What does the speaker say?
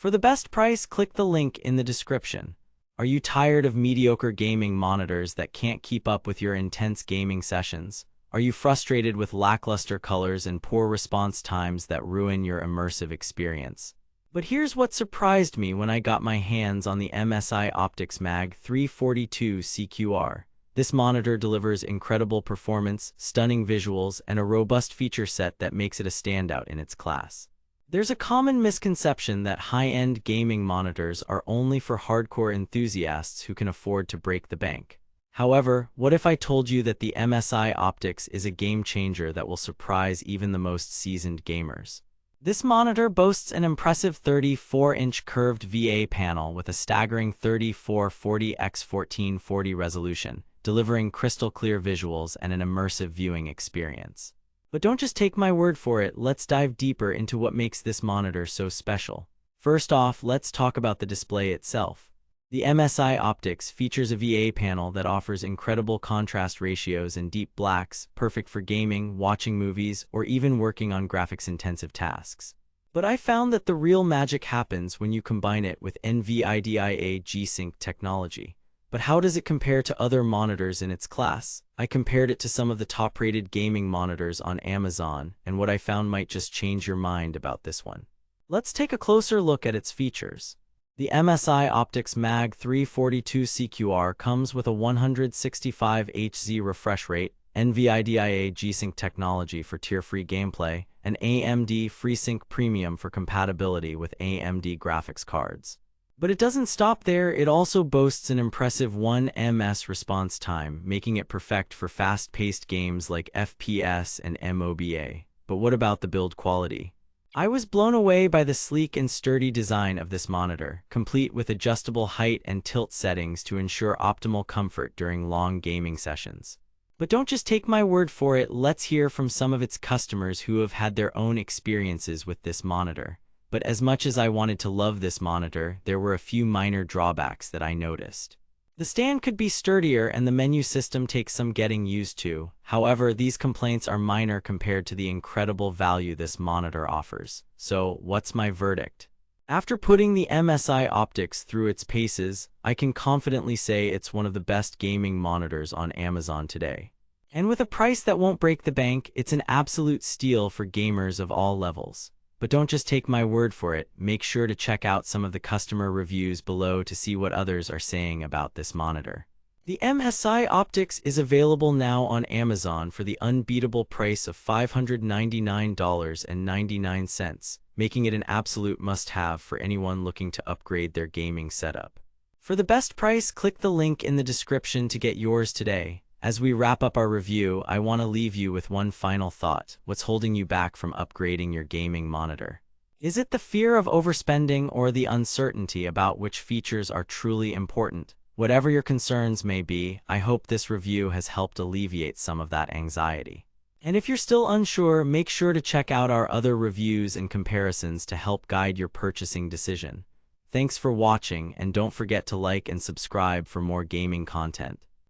For the best price, click the link in the description. Are you tired of mediocre gaming monitors that can't keep up with your intense gaming sessions? Are you frustrated with lackluster colors and poor response times that ruin your immersive experience? But here's what surprised me when I got my hands on the MSI Optix MAG342CQR. This monitor delivers incredible performance, stunning visuals, and a robust feature set that makes it a standout in its class. There's a common misconception that high-end gaming monitors are only for hardcore enthusiasts who can afford to break the bank. However, what if I told you that the MSI Optix is a game-changer that will surprise even the most seasoned gamers? This monitor boasts an impressive 34-inch curved VA panel with a staggering 3440x1440 resolution, delivering crystal-clear visuals and an immersive viewing experience. But don't just take my word for it, let's dive deeper into what makes this monitor so special. First off, let's talk about the display itself. The MSI Optix features a VA panel that offers incredible contrast ratios and deep blacks, perfect for gaming, watching movies, or even working on graphics-intensive tasks. But I found that the real magic happens when you combine it with NVIDIA G-Sync technology. But how does it compare to other monitors in its class? I compared it to some of the top-rated gaming monitors on Amazon, and what I found might just change your mind about this one. Let's take a closer look at its features. The MSI Optix MAG342CQR comes with a 165Hz refresh rate, NVIDIA G-Sync technology for tier-free gameplay, and AMD FreeSync Premium for compatibility with AMD graphics cards. But it doesn't stop there, it also boasts an impressive 1 ms response time, making it perfect for fast-paced games like FPS and MOBA. But what about the build quality? I was blown away by the sleek and sturdy design of this monitor, complete with adjustable height and tilt settings to ensure optimal comfort during long gaming sessions. But don't just take my word for it, let's hear from some of its customers who have had their own experiences with this monitor. But as much as I wanted to love this monitor, there were a few minor drawbacks that I noticed. The stand could be sturdier and the menu system takes some getting used to. However, these complaints are minor compared to the incredible value this monitor offers. So, what's my verdict? After putting the MSI Optix through its paces, I can confidently say it's one of the best gaming monitors on Amazon today. And with a price that won't break the bank, it's an absolute steal for gamers of all levels. But don't just take my word for it, make sure to check out some of the customer reviews below to see what others are saying about this monitor. The MSI Optix is available now on Amazon for the unbeatable price of $599.99, making it an absolute must-have for anyone looking to upgrade their gaming setup. For the best price, click the link in the description to get yours today. As we wrap up our review, I want to leave you with one final thought. What's holding you back from upgrading your gaming monitor? Is it the fear of overspending or the uncertainty about which features are truly important? Whatever your concerns may be, I hope this review has helped alleviate some of that anxiety. And if you're still unsure, make sure to check out our other reviews and comparisons to help guide your purchasing decision. Thanks for watching, and don't forget to like and subscribe for more gaming content.